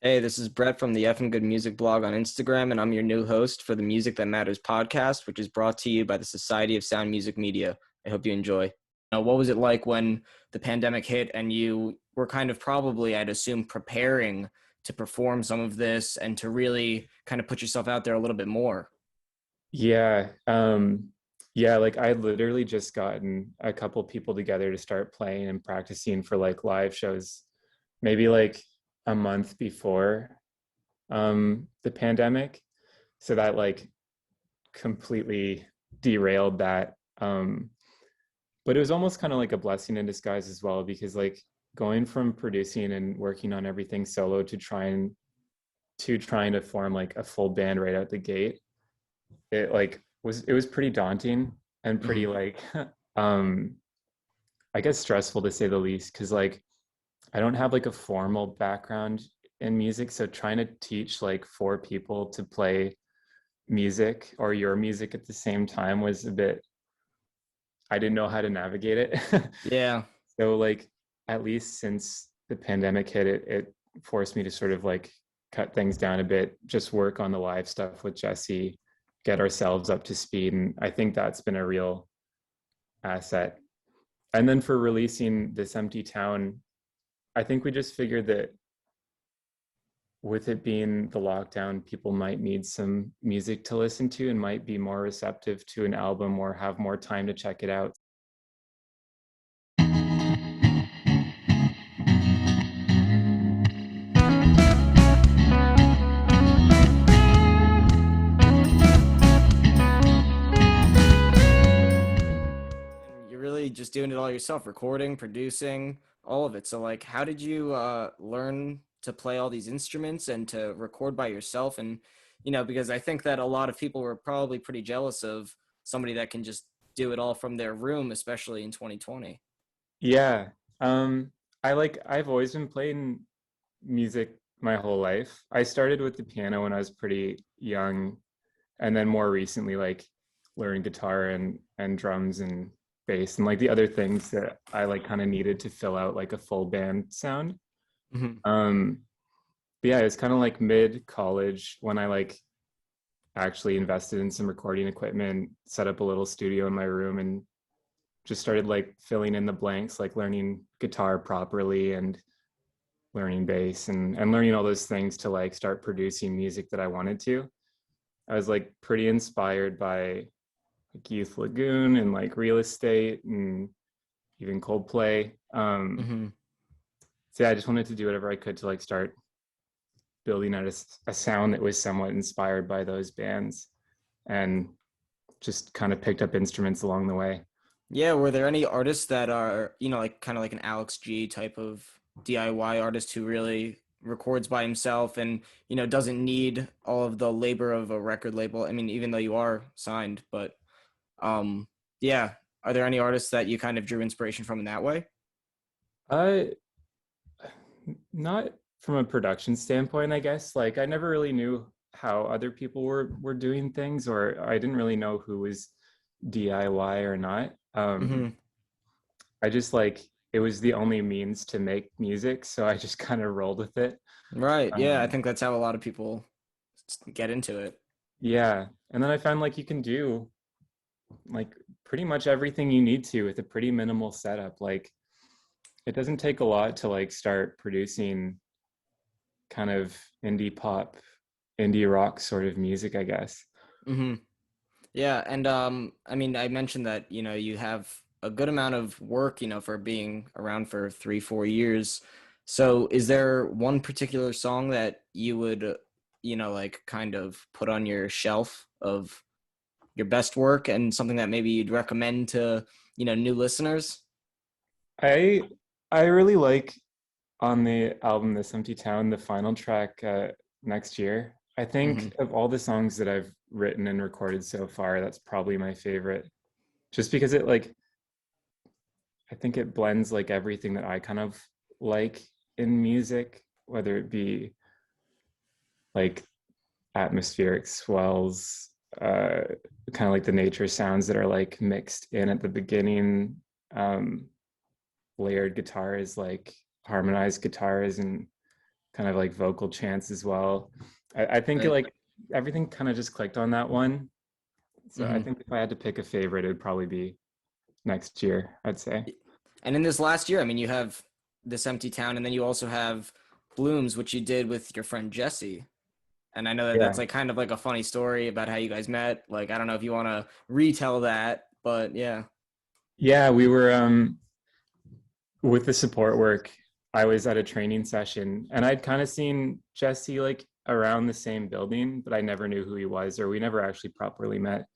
Hey, this is Brett from the FNGoodMusic blog on Instagram, and I'm your new host for the Music That Matters podcast, which is brought to you by the Society of Sound Music Media. I hope you enjoy. What was it like when the pandemic hit and you were kind of probably, I'd assume, preparing to perform some of this and to really kind of put yourself out there a little bit more? Yeah, yeah, like I literally just gotten a couple people together to start playing and practicing for like live shows, maybe like a month before the pandemic. So that like completely derailed that. But it was almost kind of like a blessing in disguise as well, because like going from producing and working on everything solo to trying to form like a full band right out the gate, it was pretty daunting and pretty Mhm. like um I guess stressful to say the least, because like I don't have like a formal background in music, so trying to teach like four people to play music or your music at the same time was a bit, I didn't know how to navigate it. Yeah. So like at least since the pandemic hit, it forced me to sort of like cut things down a bit, just work on the live stuff with Jesse, get ourselves up to speed. And I think that's been a real asset. And then for releasing This Empty Town, I think we just figured that with it being the lockdown, people might need some music to listen to and might be more receptive to an album or have more time to check it out. And you're really just doing it all yourself, recording, producing, all of it. So like how did you learn to play all these instruments and to record by yourself? And because I think that a lot of people were probably pretty jealous of somebody that can just do it all from their room, especially in 2020. Yeah. I've always been playing music my whole life. I started with the piano when I was pretty young, and then more recently like learned guitar and drums and bass and like the other things that I like kind of needed to fill out like a full band sound. Mhm. Um but yeah, it's kind of like mid college when I like actually invested in some recording equipment, set up a little studio in my room, and just started like filling in the blanks, like learning guitar properly and learning bass and learning all those things to like start producing music that I wanted to. I was like pretty inspired by like Youth Lagoon and like Real Estate and even Coldplay. Mhm. So yeah, I just wanted to do whatever I could to like start building out a sound that was somewhat inspired by those bands, and just kind of picked up instruments along the way. Yeah, were there any artists that are, like kind of like an Alex G type of DIY artist who really records by himself and, doesn't need all of the labor of a record label? I mean, even though you are signed, but um yeah, are there any artists that you kind of drew inspiration from in that way? Uh, Not from a production standpoint, I guess. Like I never really knew how other people were doing things, or I didn't really know who was DIY or not. Mhm. I just like it was the only means to make music, so I just kind of rolled with it. Right. Yeah, I Um, think that's how a lot of people get into it. yeah, and then I found like you can do like pretty much everything you need to with a pretty minimal setup. Like it doesn't take a lot to like start producing kind of indie pop, indie rock sort of music, I guess. Mhm. Yeah, and I mean, I mentioned that, you have a good amount of work, for being around for 3, 4 years. So is there one particular song that you would, like kind of put on your shelf of your best work and something that maybe you'd recommend to, new listeners? I I really like on the album This Empty Town, the final track, Next Year. I Hmm. think of all the songs that I've written and recorded so far, that's probably my favorite. Just because it like I think it blends like everything that I kind of like in music, whether it be like atmospheric swells, uh, kind of like the nature sounds that are like mixed in at the beginning, um, layered guitars, like harmonized guitars, and kind of like vocal chants as well. I think it, Right. like everything kind of just clicked on that one. So I Hmm. think if I had to pick a favorite, it'd probably be next year, I'd say. And in this last year, I mean, you have this empty town, and then you also have Blooms, which you did with your friend Jesse. And I know that that's Yeah. like kind of like a funny story about how you guys met. Like, I don't know if you want to retell that, but yeah. Yeah, we were with the support work. I was at a training session and I'd kind of seen Jesse like around the same building, but I never knew who he was, or we never actually properly met.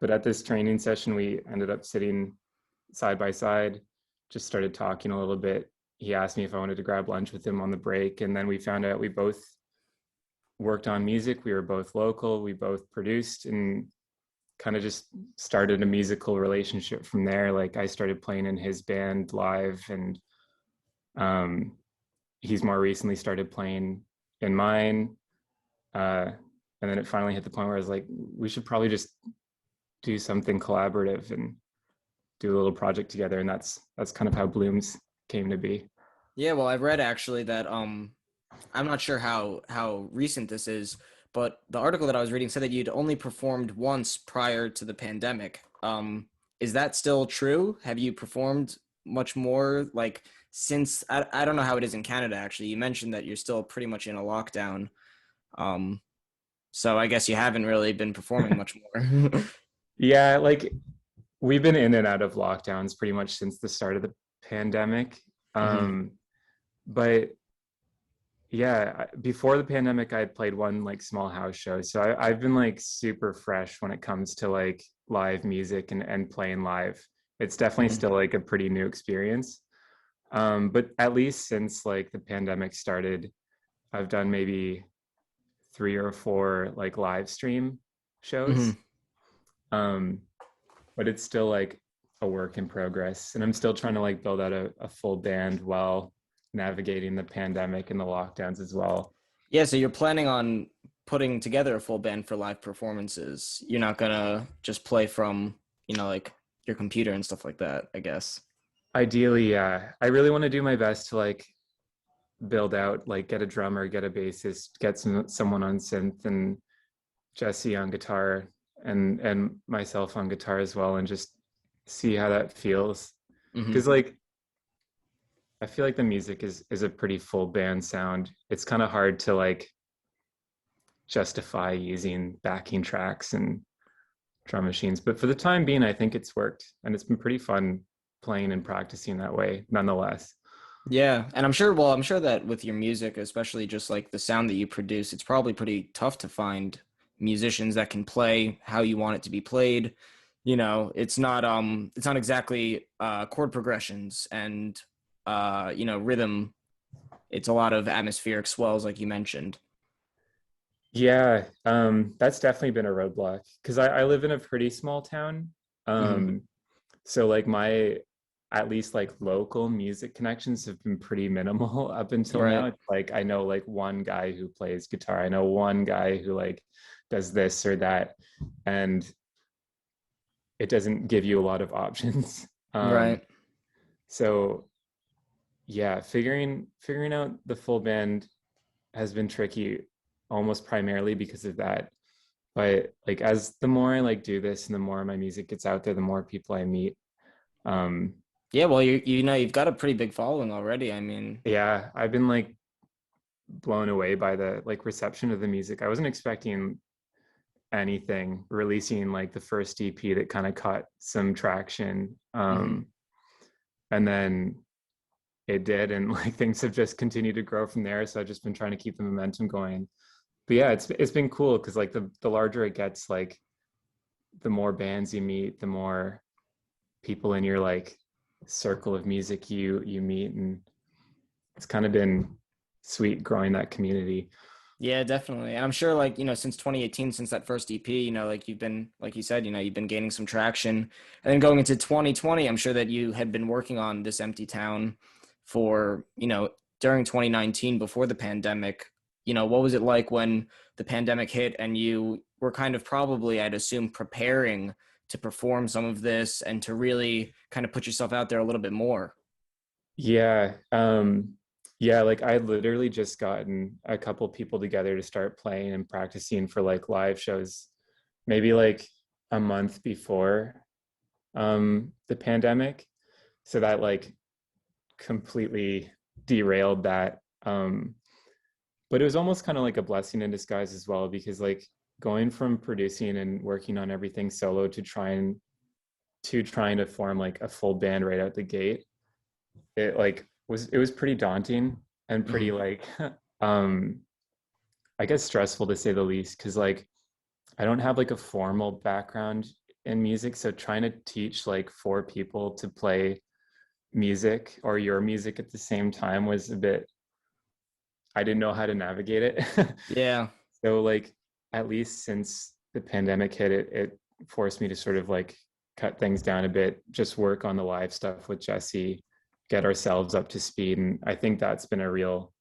But at this training session, we ended up sitting side by side, just started talking a little bit. He asked me if I wanted to grab lunch with him on the break. And then we found out we both worked on music. We were both local. We both produced and kind of just started a musical relationship from there. Like I started playing in his band live, and um, he's more recently started playing in mine. And then it finally hit the point where I was like, we should probably just do something collaborative and do a little project together. And that's kind of how Blooms came to be. Yeah, well, I've read actually that I'm not sure how recent this is, but the article that I was reading said that you'd only performed once prior to the pandemic. Is that still true? Have you performed much more like since I don't know how it is in Canada actually. You mentioned that you're still pretty much in a lockdown. Um, so I guess you haven't really been performing much more. Yeah, like we've been in and out of lockdowns pretty much since the start of the pandemic. Hmm. Um, but yeah, before the pandemic, I had played one like small house show. So I've been like super fresh when it comes to like live music and playing live. It's definitely Hmm. still like a pretty new experience. But at least since like the pandemic started, I've done maybe 3 or 4 like live stream shows. Hmm. Um, but it's still like a work in progress. And I'm still trying to like build out a full band while navigating the pandemic and the lockdowns as well. Yeah, so you're planning on putting together a full band for live performances. You're not gonna just play from, like your computer and stuff like that, I guess. Ideally, yeah. I really want to do my best to like build out, like get a drummer, get a bassist, get someone on synth, and Jesse on guitar, and myself on guitar as well, and just see how that feels. Hmm. Because like I feel like the music is a pretty full band sound. It's kind of hard to like justify using backing tracks and drum machines, but for the time being, I think it's worked, and it's been pretty fun playing and practicing that way, nonetheless. Yeah, and I'm sure that with your music, especially just like the sound that you produce, it's probably pretty tough to find musicians that can play how you want it to be played. It's not exactly chord progressions and rhythm. It's a lot of atmospheric swells like you mentioned. Yeah, that's definitely been a roadblock because I live in a pretty small town. Hmm. Um, so like my at least like local music connections have been pretty minimal up until now. Right. It's like I know like one guy who plays guitar. I know one guy who like does this or that, and it doesn't give you a lot of options. Right. So yeah, figuring out the full band has been tricky almost primarily because of that. But like as the more I like do this and the more my music gets out there, the more people I meet. Um Yeah, well, you've got a pretty big following already. I mean, yeah, I've been like blown away by the like reception of the music. I wasn't expecting anything releasing like the first EP that kind of caught some traction. mhm. And then it did, and like things have just continued to grow from there. So I've just been trying to keep the momentum going. But yeah, it's been cool because like the larger it gets, like the more bands you meet, the more people in your like circle of music you meet, and it's kind of been sweet growing that community. Yeah, definitely. And I'm sure like, since 2018, since that first EP, like you've been, like you said, you've been gaining some traction. And then going into 2020, I'm sure that you had been working on this empty town for, during 2019 before the pandemic. What was it like when the pandemic hit and you were kind of probably, I'd assume, preparing to perform some of this and to really kind of put yourself out there a little bit more? Yeah, Yeah, like I literally just gotten a couple people together to start playing and practicing for like live shows, maybe like a month before the pandemic. So that like completely derailed that. But it was almost kind of like a blessing in disguise as well, because like going from producing and working on everything solo to trying to form like a full band right out the gate, it was pretty daunting and pretty Hmm. like um I guess stressful to say the least, because like I don't have like a formal background in music, so trying to teach like four people to play music or your music at the same time was a bit, I didn't know how to navigate it. Yeah. So like at least since the pandemic hit, it forced me to sort of like cut things down a bit, just work on the live stuff with Jesse, get ourselves up to speed. And I think that's been a real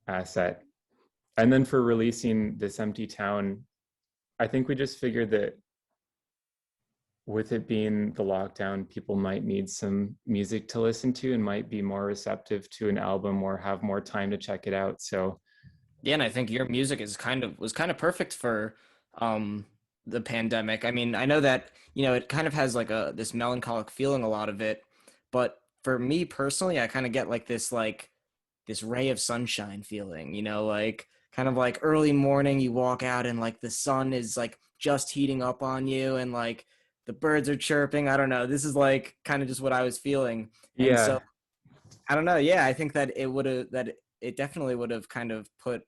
asset. And then for releasing This Empty Town, I think we just figured that with it being the lockdown, people might need some music to listen to and might be more receptive to an album or have more time to check it out. So Yeah, and I think your music is was kind of perfect for um the pandemic. I mean, I know that, it kind of has like a this melancholic feeling, a lot of it, but for me personally, I kind of get like this ray of sunshine feeling, like kind of like early morning, you walk out and like the sun is like just heating up on you and like the birds are chirping. I don't know. This is like kind of just what I was feeling. And so yeah, I don't know. Yeah, I think that it definitely would have kind of put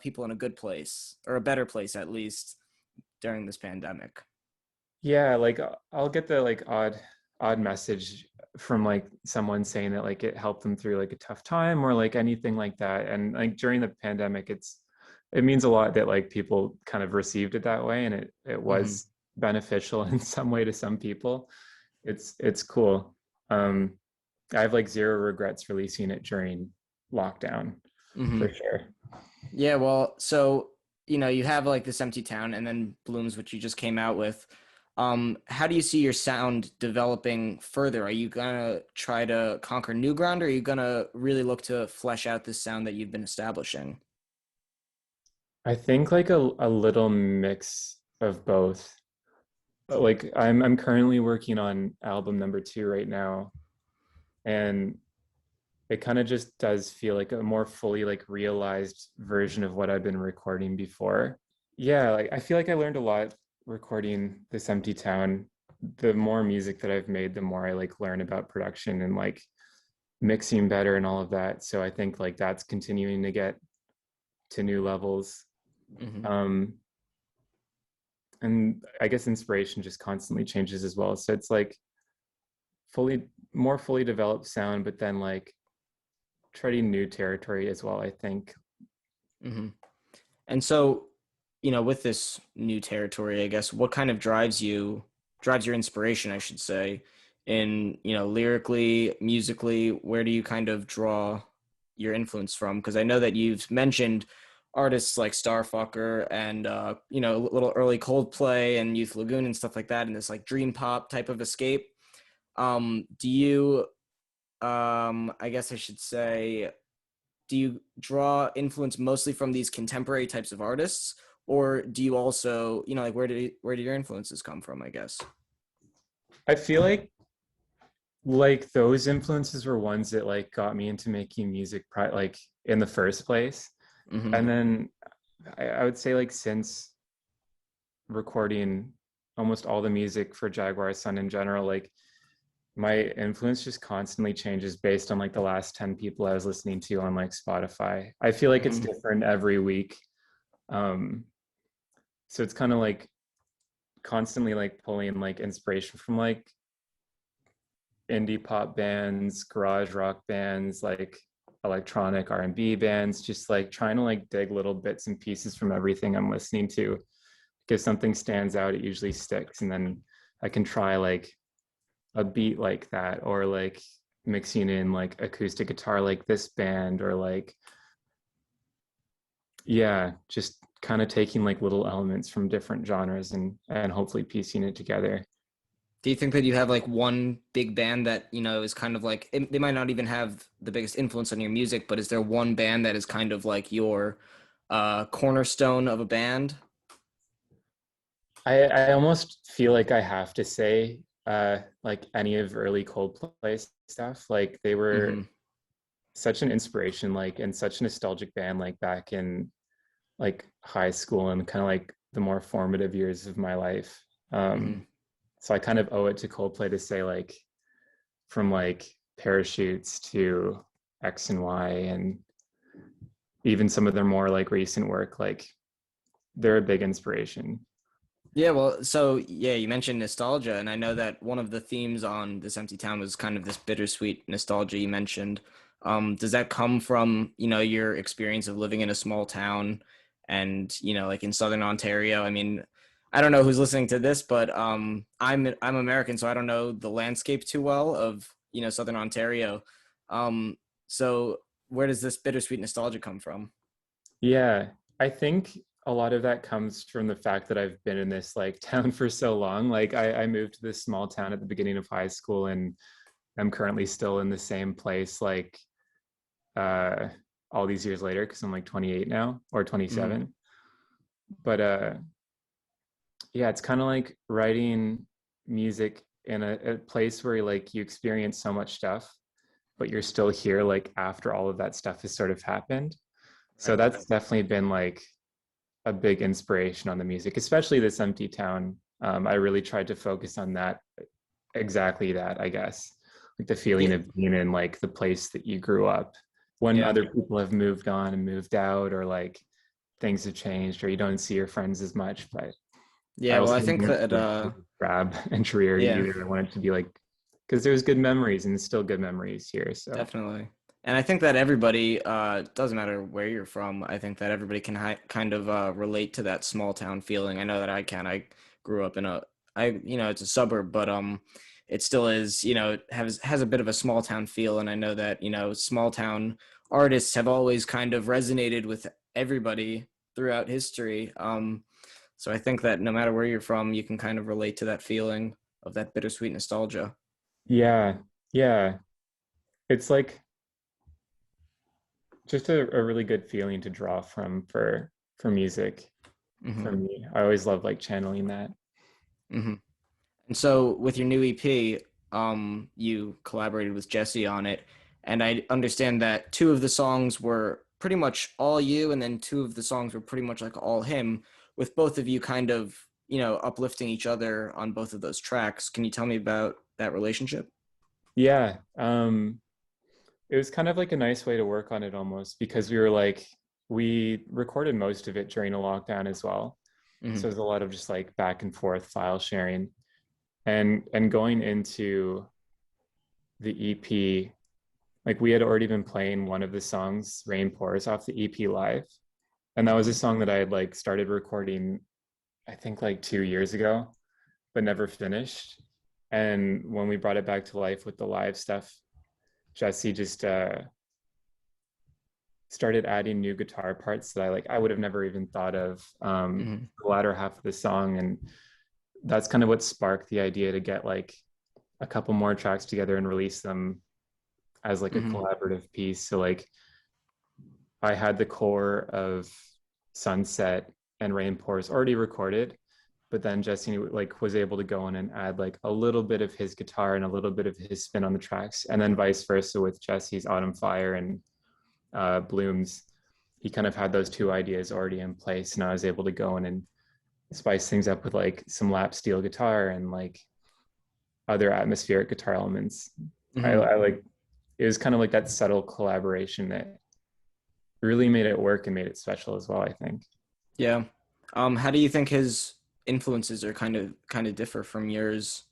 people in a good place, or a better place at least, during this pandemic. yeah, like I'll get the like odd message from like someone saying that like it helped them through like a tough time or like anything like that. And like during the pandemic, it means a lot that like people kind of received it that way, and it Hmm. was beneficial in some way to some people. It's cool. Um, I have like zero regrets releasing it during lockdown Hmm. for sure. Yeah, well, so you have like this empty town and then Blooms, which you just came out with. How do you see your sound developing further? Are you gonna try to conquer new ground, or are you gonna really look to flesh out this sound that you've been establishing? I think like a little mix of both. Like I'm currently working on album number two right now, and it kind of just does feel like a more fully like realized version of what I've been recording before. Yeah, like I feel like I learned a lot recording This Empty Town. The more music that I've made, the more I like learn about production and like mixing better and all of that. So I think like that's continuing to get to new levels. Hmm. Um, and I guess inspiration just constantly changes as well. So it's like fully more fully developed sound, but then like treading new territory as well, I think. Hmm. And so, with this new territory, I guess, what kind of drives your inspiration, I should say, in, lyrically, musically, where do you kind of draw your influence from? Because I know that you've mentioned artists like Starfucker and, little early Coldplay and Youth Lagoon and stuff like that, and this like dream pop type of escape. Do you, I guess I should say, do you draw influence mostly from these contemporary types of artists, or do you also, like, where do your influences come from, I guess? I feel like those influences were ones that like got me into making music like in the first place. Hmm. And then I would say like since recording almost all the music for Jaguar Sun in general, like my influence just constantly changes based on like the last 10 people I was listening to on like Spotify. I feel like it's Hmm. different every week. Um, so it's kind of like constantly like pulling like inspiration from like indie pop bands, garage rock bands, like electronic R&B bands, just like trying to like dig little bits and pieces from everything I'm listening to. If something stands out, it usually sticks, and then I can try like a beat like that, or like mixing in like acoustic guitar like this band, or like yeah, just kind of taking like little elements from different genres and hopefully piecing it together. Do you think that you have like one big band that, is kind of like they might not even have the biggest influence on your music, but is there one band that is kind of like your cornerstone of a band? I almost feel like I have to say like any of early Coldplay stuff. Like they were Mm-hmm. such an inspiration, like and such a nostalgic band, like back in like high school and kind of like the more formative years of my life. Mm-hmm. So I kind of owe it to Coldplay to say like from like Parachutes to X and Y and even some of their more like recent work, like they're a big inspiration. Yeah, well, so yeah, you mentioned nostalgia, and I know that one of the themes on This Empty Town was kind of this bittersweet nostalgia you mentioned. Does that come from, your experience of living in a small town and, like in Southern Ontario? I mean, I don't know who's listening to this, but I'm American, so I don't know the landscape too well of, Southern Ontario. Um, so where does this bittersweet nostalgia come from? Yeah, I think a lot of that comes from the fact that I've been in this like town for so long. Like I moved to this small town at the beginning of high school and I'm currently still in the same place like uh all these years later because I'm like 28 now or Hmm. 27. But yeah, it's kind of like writing music in a place where like you experience so much stuff, but you're still here like after all of that stuff has sort of happened. So Right. that's definitely been like a big inspiration on the music, especially This Empty Town. I really tried to focus on that, exactly that, I guess, like the feeling Yeah. of being in like the place that you grew up when Yeah. other people have moved on and moved out, or like things have changed, or you don't see your friends as much. But I Yeah, well, also I didn't think want that to like grab interiority yeah. either. I wanted to be like, because there's good memories and still good memories here. So Definitely. And I think that everybody, doesn't matter where you're from, I think that everybody can kind of relate to that small town feeling. I know that I can. I grew up in it's a suburb, but it still is, it has a bit of a small town feel. And I know that, small town artists have always kind of resonated with everybody throughout history. So I think that no matter where you're from, you can kind of relate to that feeling of that bittersweet nostalgia. yeah, yeah, it's like just a really good feeling to draw from for music for Hmm. me. I always love like channeling that. Hmm. And so with your new EP, you collaborated with Jesse on it, and I understand that two of the songs were pretty much all you, and then two of the songs were pretty much like all him, with both of you kind of, uplifting each other on both of those tracks. Can you tell me about that relationship? Yeah, it was kind of like a nice way to work on it almost because we were like we recorded most of it during a lockdown as well. So Hmm. there's a lot of just like back and forth file sharing and going into the EP, like we had already been playing one of the songs, Rain Pours, off the EP live. And that was a song that I had like started recording, I think like 2 years ago, but never finished. And when we brought it back to life with the live stuff, Jesse just started adding new guitar parts that I would have never even thought of Hmm. the latter half of the song. And that's kind of what sparked the idea to get like a couple more tracks together and release them as like a Hmm. collaborative piece. So like I had the core of Sunset and Rain Pours already recorded, but then Jesse like was able to go in and add like a little bit of his guitar and a little bit of his spin on the tracks, and then vice versa with Jesse's Autumn Fire and Blooms. He kind of had those two ideas already in place, and I was able to go in and spice things up with like some lap steel guitar and like other atmospheric guitar elements. Hmm. I like it was kind of like that subtle collaboration that really made it work and made it special as well, I think. Yeah. How do you think his influences are kind of differ from yours,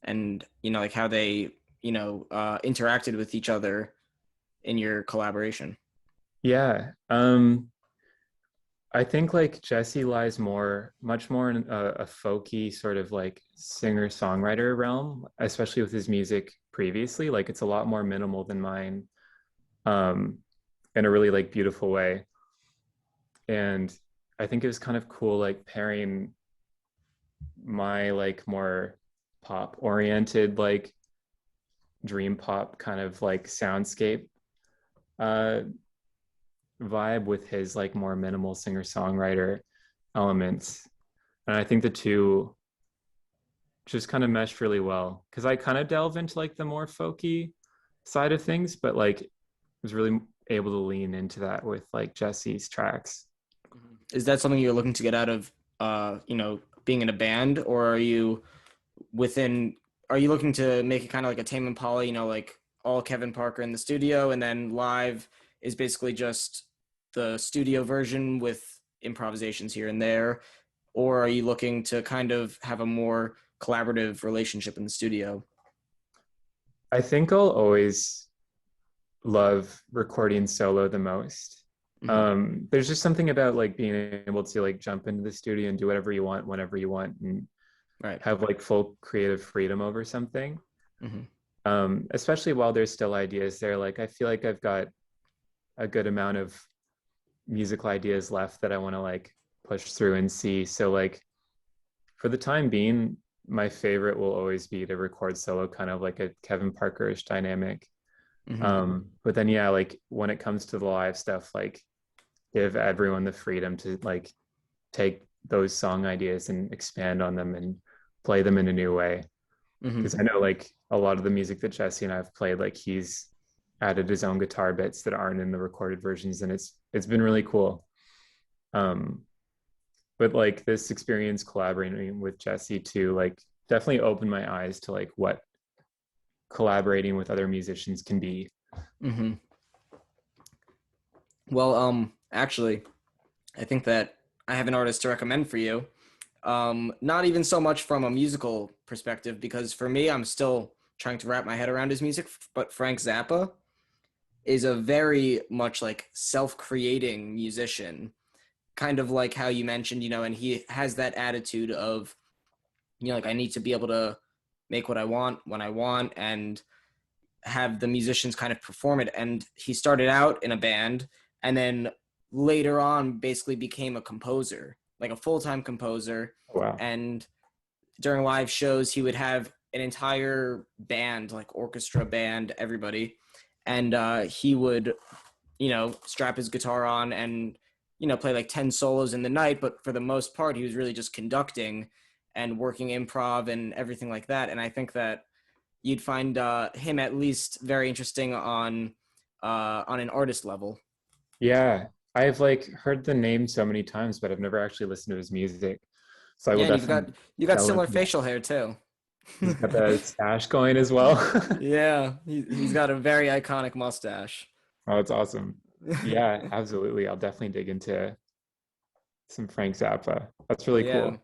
and like how they interacted with each other in your collaboration? Yeah. I think like Jesse lies much more in a folky sort of like singer songwriter realm, especially with his music previously. Like it's a lot more minimal than mine, um, in a really like beautiful way. And I think it was kind of cool, like pairing my like more pop oriented, like dream pop kind of like soundscape uh vibe with his like more minimal singer songwriter elements. And I think the two just kind of meshed really well because I kind of delve into like the more folky side of things, but like was really able to lean into that with like Jesse's tracks. Is that something you're looking to get out of, being in a band, or within, are you looking to make it kind of like a Tame Impala, like all Kevin Parker in the studio, and then live is basically just the studio version with improvisations here and there? Or are you looking to kind of have a more collaborative relationship in the studio? I think I'll always love recording solo the most. Mm-hmm. There's just something about like being able to like jump into the studio and do whatever you want whenever you want and Right. have like full creative freedom over something. Mm-hmm. Especially while there's still ideas there. Like I feel like I've got a good amount of musical ideas left that I want to like push through and see. So like for the time being, my favorite will always be to record solo, kind of like a Kevin Parker-ish dynamic. Mm-hmm. But then yeah, like when it comes to the live stuff, like give everyone the freedom to like take those song ideas and expand on them and play them in a new way. Mm-hmm. Because I know like a lot of the music that Jesse and I've played, like he's added his own guitar bits that aren't in the recorded versions, and it's been really cool. Um, but like this experience collaborating with Jesse too, like definitely opened my eyes to like what collaborating with other musicians can be. Mm-hmm. Well, actually, I think that I have an artist to recommend for you. Not even so much from a musical perspective, because for me, I'm still trying to wrap my head around his music, but Frank Zappa is a very much like self-creating musician, kind of like how you mentioned, and he has that attitude of, like I need to be able to make what I want when I want and have the musicians kind of perform it. And he started out in a band and then later on basically became a composer, like a full-time composer. Wow. And during live shows, he would have an entire band, like orchestra band, everybody. And he would, strap his guitar on and, play like 10 solos in the night. But for the most part, he was really just conducting and working improv and everything like that. And I think that you'd find him at least very interesting on an artist level. Yeah, I've like heard the name so many times, but I've never actually listened to his music. So I will Yeah, and you've got definitely you got delve similar into that. facial hair too. He's got the stash going as well. Yeah, he's got a very iconic mustache. Oh, it's awesome. Yeah, absolutely. I'll definitely dig into some Frank Zappa. That's really Yeah. cool.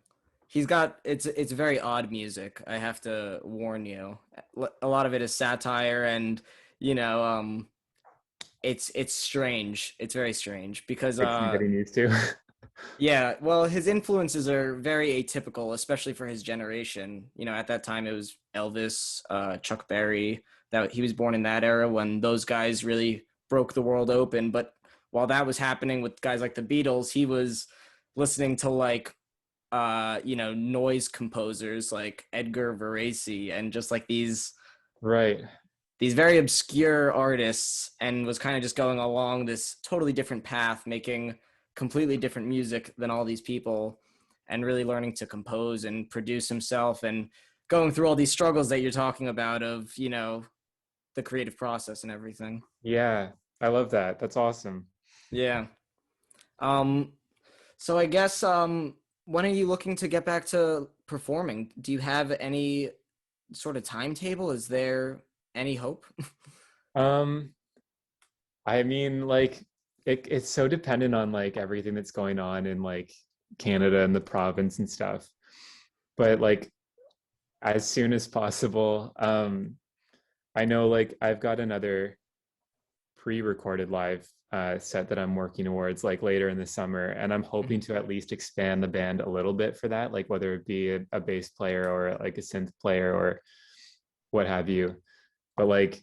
It's very odd music, I have to warn you. A lot of it is satire and you know, it's strange. It's very strange because Takes some getting used to. yeah, well, his influences are very atypical, especially for his generation. At that time it was Elvis, Chuck Berry, that he was born in that era when those guys really broke the world open. But while that was happening with guys like the Beatles, he was listening to like noise composers like Edgar Varese and just like Right. these very obscure artists, and was kind of just going along this totally different path, making completely different music than all these people, and really learning to compose and produce himself, and going through all these struggles that you're talking about of, the creative process and everything. Yeah, I love that. That's awesome. Yeah. Um, so I guess when are you looking to get back to performing? Do you have any sort of timetable? Is there any hope? Um, I mean, like it's so dependent on like everything that's going on in like Canada and the province and stuff. But like as soon as possible. I know like I've got another pre-recorded live set that I'm working towards like later in the summer, and I'm hoping Mhm. to at least expand the band a little bit for that, like whether it be a bass player or like a synth player or what have you. But like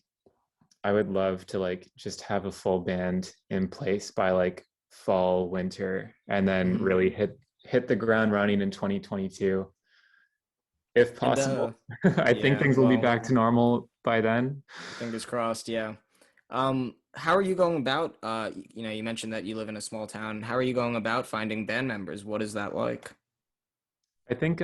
I would love to like just have a full band in place by like fall, winter, and then Mhm. really hit the ground running in 2022. if And possible. I think yeah, things will be well, back to normal by then. fingers crossed, yeah. How are you going about you mentioned that you live in a small town. How are you going about finding band members? What is that like? I think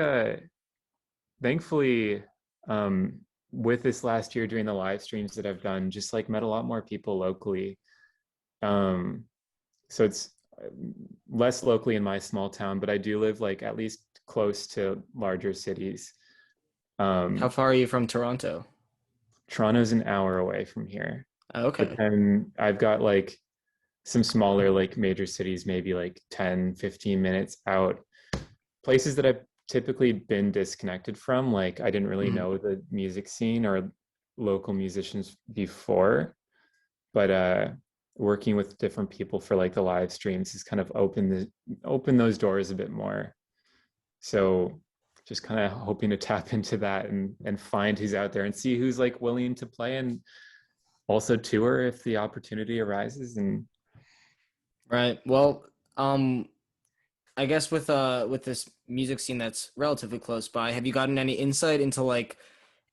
thankfully, um, with this last year doing the live streams that I've done, just like met a lot more people locally. Um, so it's less locally in my small town, but I do live like at least close to larger cities. How Um, far are you from Toronto? Toronto's an hour away from here, but Okay. then I've got like some smaller like major cities, maybe like 10, 15 minutes out, places that I've typically been disconnected from. Like I didn't really Mhm. know the music scene or local musicians before, but working with different people for like the live streams has kind of opened those doors a bit more. So just kind of hoping to tap into that and find who's out there and see who's like willing to play and also tour if the opportunity arises. And Right. Well, um, I guess with this music scene that's relatively close by, have you gotten any insight into like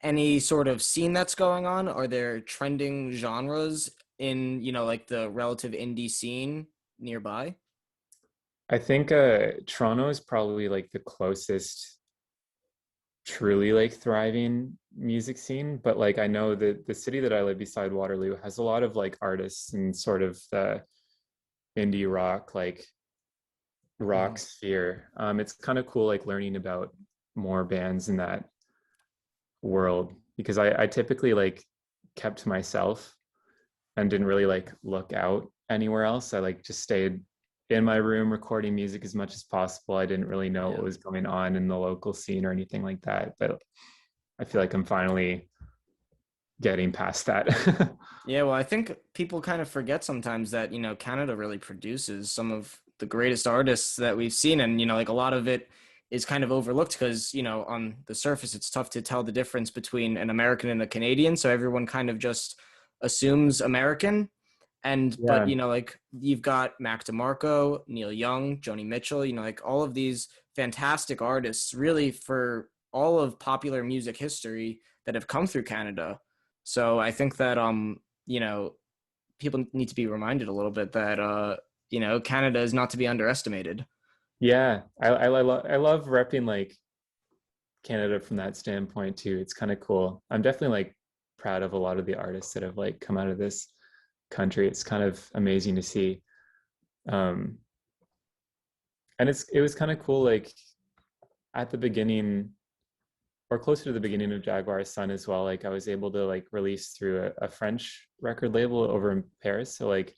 any sort of scene that's going on? Are there trending genres in, like the relative indie scene nearby? I think Toronto is probably like the closest truly like thriving music scene, but like I know that the city that I live beside, Waterloo, has a lot of like artists and sort of the indie rock like rock Mhm. sphere. It's kind of cool like learning about more bands in that world because I typically like kept to myself and didn't really like look out anywhere else. I like just stayed in my room recording music as much as possible. I didn't really know what Yeah. was going on in the local scene or anything like that. But I feel like I'm finally getting past that. Yeah, well, I think people kind of forget sometimes that, Canada really produces some of the greatest artists that we've seen. And, like a lot of it is kind of overlooked because, on the surface, it's tough to tell the difference between an American and a Canadian. So everyone kind of just assumes American. But, Yeah. like you've got Mac DeMarco, Neil Young, Joni Mitchell, like all of these fantastic artists really for all of popular music history that have come through Canada. So I think that you know, people need to be reminded a little bit that Canada is not to be underestimated. Yeah. I love repping like Canada from that standpoint too. It's kind of cool. I'm definitely like proud of a lot of the artists that have like come out of this country. It's kind of amazing to see. Um, and it was kind of cool like at the beginning or closer to the beginning of Jaguar Sun as well. Like I was able to like release through a French record label over in Paris. So like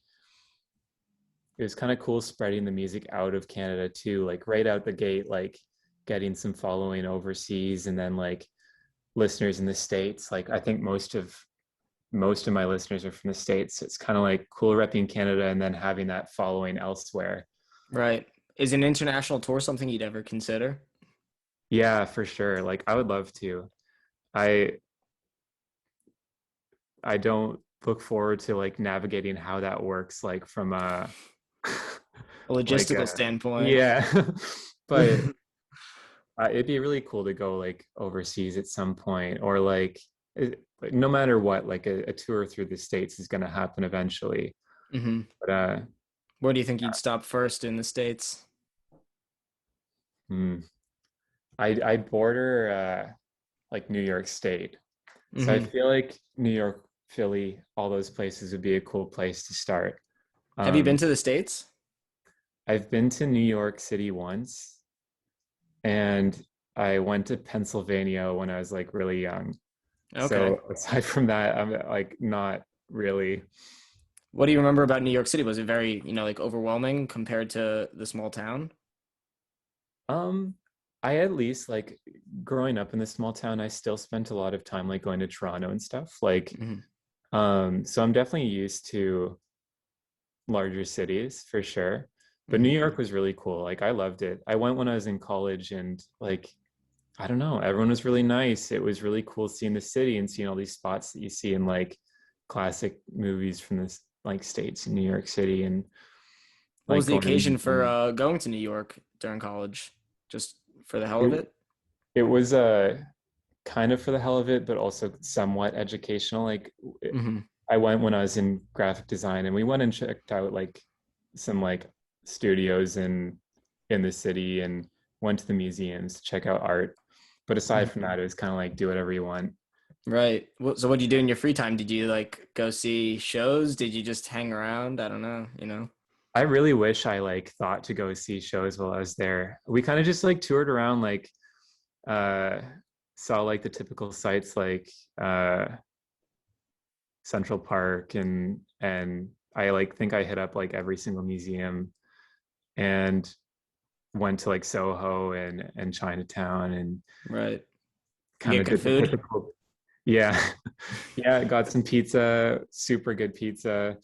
it was kind of cool spreading the music out of Canada too, like right out the gate, like getting some following overseas and then like listeners in the States. Like I think most of my listeners are from the States. So it's kind of like cool repping Canada and then having that following elsewhere. Right. Is an international tour something you'd ever consider? Yeah, for sure. Like I would love to. I I don't look forward to like navigating how that works like from a A like logistical standpoint. yeah. But it'd be really cool to go like overseas at some point or like, no matter what like a tour through the states is going to happen eventually. Hmm. But Where do you think you'd stop first in the States? hmm, I border like New York State. So I Hmm. feel like New York, Philly, all those places would be a cool place to start. Have you been Um, to the States? I've been to New York City once, and I went to Pennsylvania when I was like really young. Okay. So aside from that, I'm like not really. What do you remember about New York City? Was it very, like overwhelming compared to the small town? Um, I at least like growing up in this small town, I still spent a lot of time like going to Toronto and stuff. Like, Hmm. so I'm definitely used to larger cities for sure. But New Hmm. York was really cool. Like I loved it. I went when I was in college and like I don't know, everyone was really nice. It was really cool seeing the city and seeing all these spots that you see in like classic movies from this like states in New York City and What like was the going to the occasion for museum. going to New York during college? Just for the hell of It, it? It was kind of for the hell of it, but also somewhat educational. Like Hmm. I went when I was in graphic design, and we went and checked out like some like studios in the city, and went to the museums to check out art. But aside from that, it was kind of like do whatever you want. Right. So what do you do in your free time? Did you like go see shows? Did you just hang around? I don't know, you know? I really wish I like thought to go see shows while I was there. We kind of just like toured around, like uh saw like the typical sites like Central Park, and I like think I hit up like every single museum, and went to like Soho and Chinatown, and Right. You kind get of good did the food? typical. Yeah. Yeah, got some pizza, super good pizza.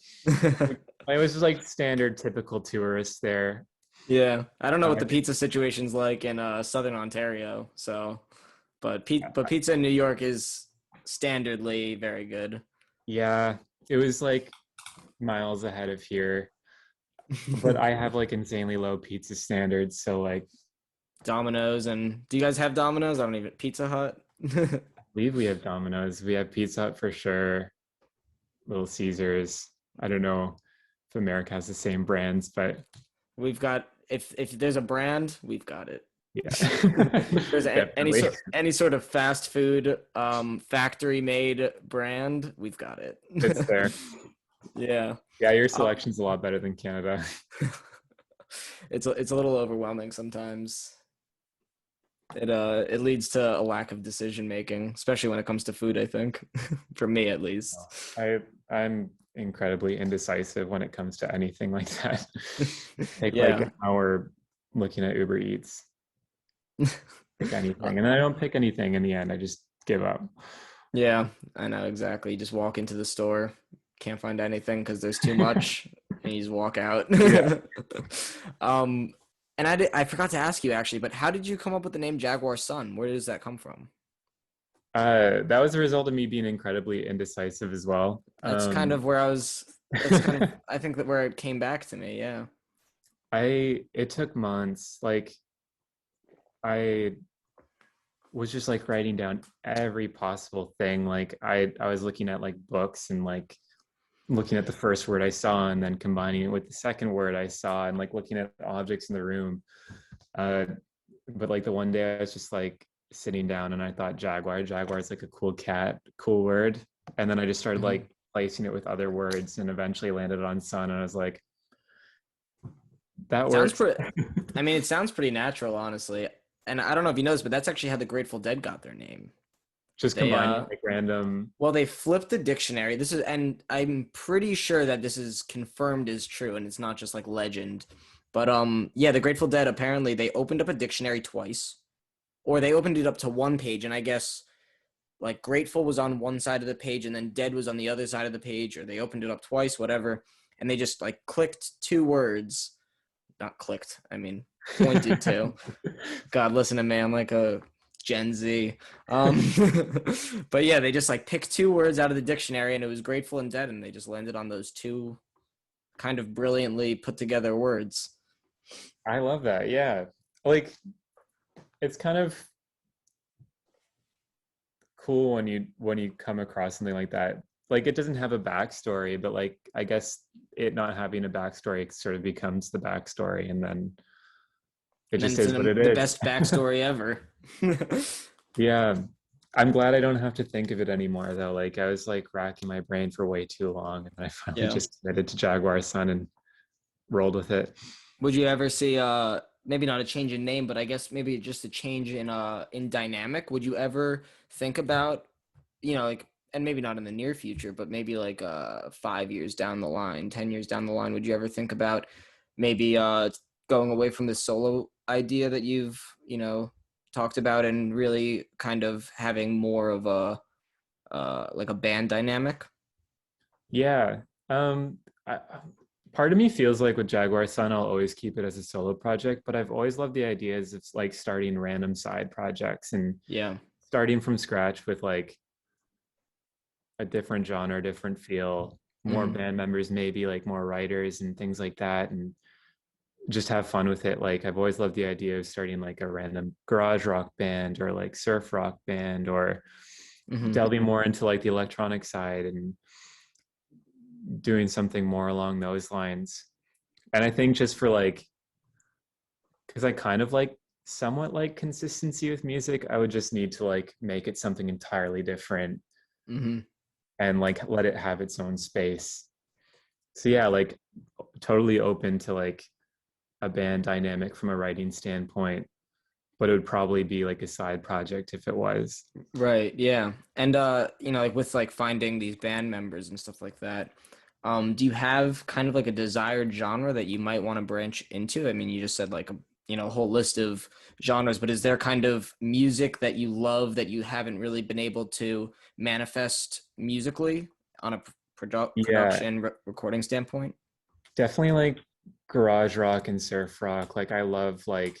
I was just like standard typical tourist there. Yeah. I don't know what Uh, the pizza situation's like in Southern Ontario, so but pizza in New York is standardly very good. yeah, it was like miles ahead of here, but I have like insanely low pizza standards, so like Domino's, and do you guys have Domino's? I don't even Pizza Hut. I believe we have Domino's, we have Pizza Hut for sure, Little Caesars. I don't know if America has the same brands, but We've got if there's a brand, we've got it. yeah, There's definitely. any sort of fast food factory made brand, we've got it. It's there. Yeah. Yeah, your Uh, selection's a lot better than Canada. it's a little overwhelming sometimes. It leads to a lack of decision making, especially when it comes to food, I think. For me at least. I'm incredibly indecisive when it comes to anything like that. Take like Yeah. an hour looking at Uber Eats, pick anything, and then I don't pick anything in the end. I just give up. Yeah, I know exactly. You just walk into the store, can't find anything because there's too much, and you just walk out. Yeah. um, and I forgot to ask you actually, but how did you come up with the name Jaguar Sun? Where does that come from? That was a result of me being incredibly indecisive as well. That's kind of where I was. That's kind of I think that where it came back to me. Yeah. It took months. Like I was just like writing down every possible thing. Like I was looking at like books, and like looking at the first word I saw, and then combining it with the second word I saw, and like looking at objects in the room. Uh, but like the one day I was just like sitting down, and I thought Jaguar is like a cool cat, cool word. And then I just started Mhm. like placing it with other words, and eventually landed on sun. And I was like, that Sounds works. pretty. I mean, it sounds pretty natural, honestly. And I don't know if you noticed, but that's actually how the Grateful Dead got their name. Just They combining like random. well, they flipped the dictionary. This is, and I'm pretty sure that this is confirmed as true, and it's not just like legend. But yeah, the Grateful Dead apparently they opened up a dictionary twice, or they opened it up to one page, and I guess like Grateful was on one side of the page, and then Dead was on the other side of the page, or they opened it up twice, whatever, and they just like clicked two words, not clicked, I mean pointed to. God, listen to me. I'm like a Gen Z. Um, but yeah, they just like picked two words out of the dictionary, and it was Grateful and Dead, and they just landed on those two kind of brilliantly put together words. I love that. Yeah. Like it's kind of cool when you come across something like that. Like it doesn't have a backstory, but like I guess it not having a backstory sort of becomes the backstory, and then it And then just it's is what it the is. best backstory ever. Yeah. I'm glad I don't have to think of it anymore though. Like I was like racking my brain for way too long, and I finally Yeah. just committed to Jaguar Sun and rolled with it. Would you ever see maybe not a change in name, but I guess maybe just a change in dynamic? Would you ever think about, like, and maybe not in the near future, but maybe like 5 years down the line, 10 years down the line, would you ever think about maybe going away from the solo idea that you've, talked about, and really kind of having more of a like a band dynamic? Yeah. I, part of me feels like with Jaguar Sun, I'll always keep it as a solo project, but I've always loved the ideas of like starting random side projects and Yeah. starting from scratch with like a different genre, different feel, more Hmm. band members, maybe like more writers and things like that. And just have fun with it. Like I've always loved the idea of starting like a random garage rock band or like surf rock band, or Hmm. delving more into like the electronic side and doing something more along those lines. And I think just for like, because I kind of like somewhat like consistency with music, I would just need to like make it something entirely different Hmm. and like let it have its own space. So yeah, like totally open to like a band dynamic from a writing standpoint, but it would probably be like a side project if it was. Right, yeah. And like with like finding these band members and stuff like that, do you have kind of like a desired genre that you might want to branch into? I mean, you just said like a whole list of genres, but is there kind of music that you love that you haven't really been able to manifest musically on a Yeah, production recording standpoint? definitely like garage rock and surf rock. Like I love like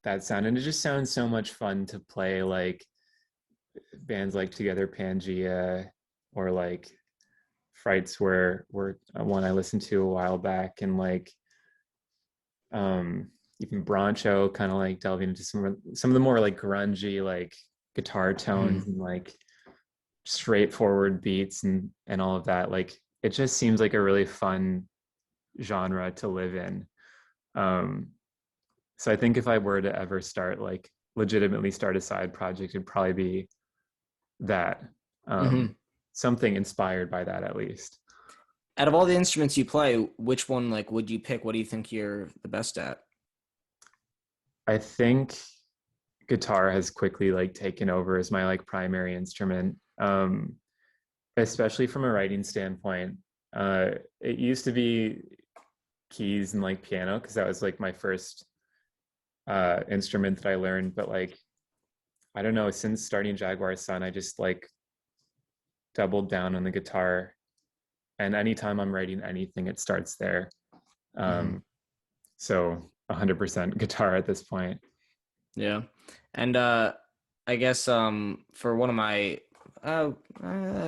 that sound, and it just sounds so much fun to play like bands like Together Pangea or like Frights were one I listened to a while back, and like even Broncho, kind of like delving into some of the more like grungy like guitar tones Hmm. and like straightforward beats and all of that. Like it just seems like a really fun genre to live in. Um, so I think if I were to ever start like legitimately start a side project, it'd probably be that. Hmm. Something inspired by that at least. Out of all the instruments you play, which one like would you pick? What do you think you're the best at? I think guitar has quickly like taken over as my like primary instrument, especially from a writing standpoint. It used to be keys and like piano because that was like my first instrument that I learned. But like I don't know, since starting Jaguar Sun, I just like doubled down on the guitar, and anytime I'm writing anything, it starts there. Hmm. Um, so 100% guitar at this point. Yeah. And I guess for one of my I've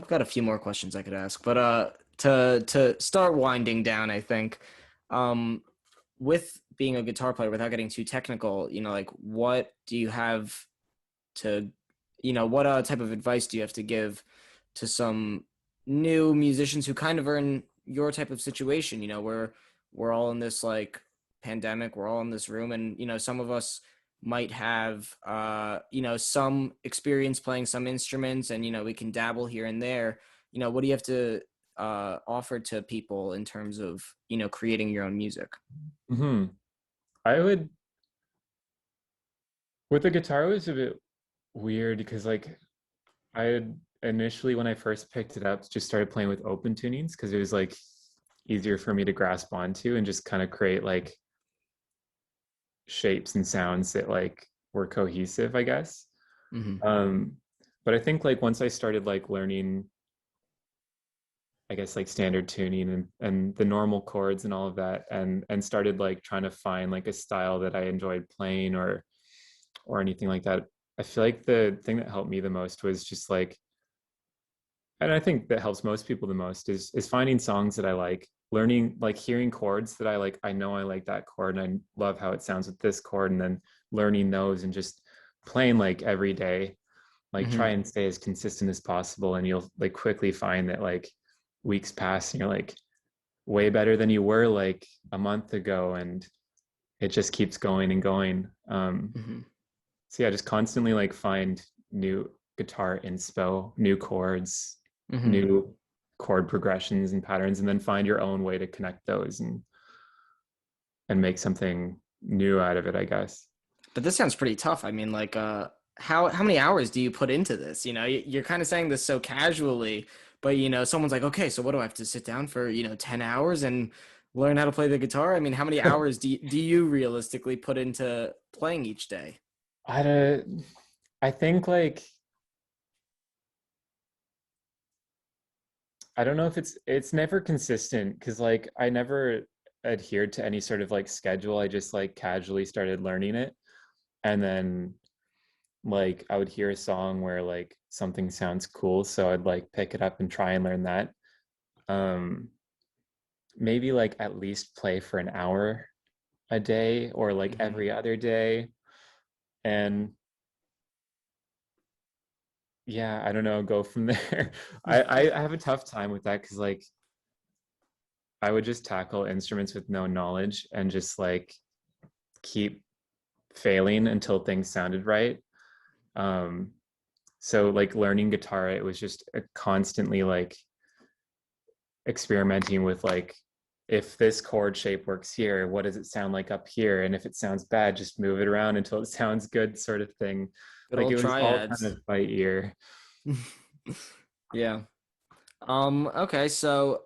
got a few more questions I could ask, but to start winding down, I think um with being a guitar player without getting too technical, like what do you have to what type of advice do you have to give to some new musicians who kind of are in your type of situation? We're all in this like pandemic, we're all in this room, and some of us might have some experience playing some instruments, and we can dabble here and there. What do you have to offer to people in terms of creating your own music? Hmm. I would, with the guitar, it was a bit weird because like I had initially when I first picked it up, just started playing with open tunings because it was like easier for me to grasp onto and just kind of create like shapes and sounds that like were cohesive, I guess. Hmm. Um, but I think like once I started like learning, I guess like standard tuning and the normal chords and all of that, and started like trying to find like a style that I enjoyed playing or anything like that. I feel like the thing that helped me the most was just like, and I think that helps most people the most is finding songs that I like, learning like hearing chords that I like. I know I like that chord and I love how it sounds with this chord, and then learning those and just playing like every day. Like try Hmm. and stay as consistent as possible, and you'll like quickly find that like weeks pass and you're like way better than you were like a month ago, and it just keeps going and going. Hmm. So yeah, just constantly like find new guitar inspo, new chords, Hmm. new chord progressions and patterns, and then find your own way to connect those and make something new out of it, I guess. But this sounds pretty tough. I mean, like, how many hours do you put into this? You're kind of saying this so casually, but someone's like, okay, so what do I have to sit down for 10 hours and learn how to play the guitar? I mean, how many hours do you realistically put into playing each day? I don't, I think like I don't know if it's never consistent because like I never adhered to any sort of like schedule. I just like casually started learning it, and then like I would hear a song where like something sounds cool, so I'd like pick it up and try and learn that. Um, maybe like at least play for an hour a day or like Hmm. every other day. And yeah, I don't know, go from there. I have a tough time with that because like I would just tackle instruments with no knowledge and just like keep failing until things sounded right. Um, so like learning guitar, it was just a constantly like experimenting with like if this chord shape works here, what does it sound like up here? And if it sounds bad, just move it around until it sounds good, sort of thing. Good Like old it was all kind triads. of by ear. Yeah. Okay, so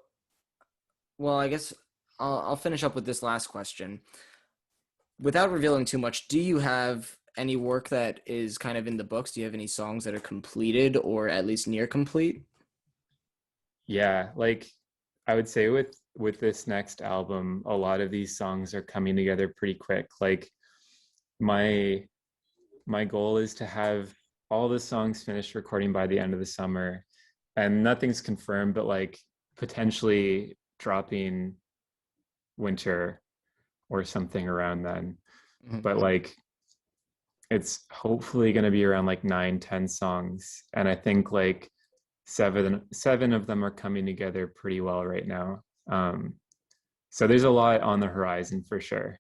well, I guess I'll finish up with this last question. Without revealing too much, do you have any work that is kind of in the books? Do you have any songs that are completed or at least near complete? Yeah, like I would say with this next album, a lot of these songs are coming together pretty quick. Like my my goal is to have all the songs finished recording by the end of the summer, and nothing's confirmed, but like potentially dropping winter or something around then. Mhm. But like it's hopefully going to be around like 9, 10 songs, and I think like seven of them are coming together pretty well right now. So there's a lot on the horizon for sure.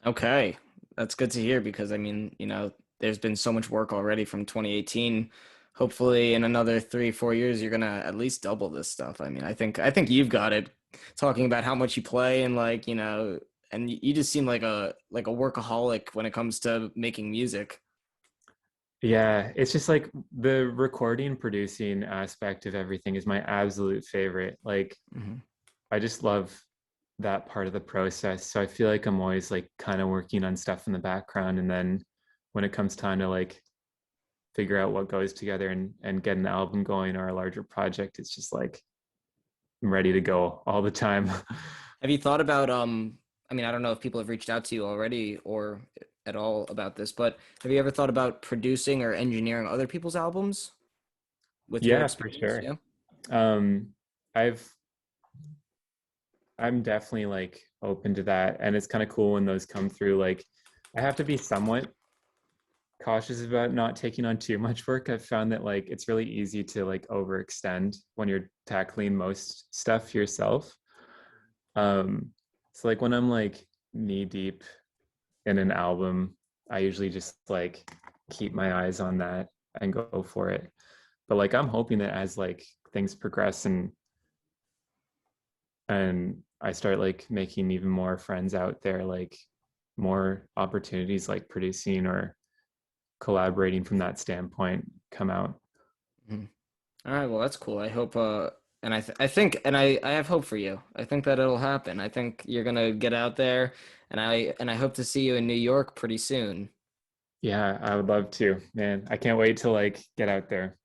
Okay, that's good to hear because I mean, there's been so much work already from 2018. Hopefully, in another 3, 4 years, you're gonna at least double this stuff. I mean, I think you've got it. Talking about how much you play and like, and you just seem like a workaholic when it comes to making music. Yeah, it's just like the recording producing aspect of everything is my absolute favorite. Like Hmm. I just love that part of the process. So I feel like I'm always like kind of working on stuff in the background, and then when it comes time to like figure out what goes together and get an album going or a larger project, it's just like I'm ready to go all the time. Have you thought about I mean, I don't know if people have reached out to you already or at all about this, but have you ever thought about producing or engineering other people's albums with your Yeah, for experience? sure. Yeah. Um, I've I'm definitely like open to that, and it's kind of cool when those come through. Like I have to be somewhat cautious about not taking on too much work. I've found that like it's really easy to like overextend when you're tackling most stuff yourself. Um, so like when I'm like knee deep in an album, I usually just like keep my eyes on that and go for it. But like I'm hoping that as like things progress and I start like making even more friends out there, like more opportunities like producing or collaborating from that standpoint come out. Mhm. All right, well, that's cool. I hope and I think and I have hope for you. I think that it'll happen. I think you're gonna get out there and I hope to see you in New York pretty soon. Yeah, I would love to, man. I can't wait to like get out there.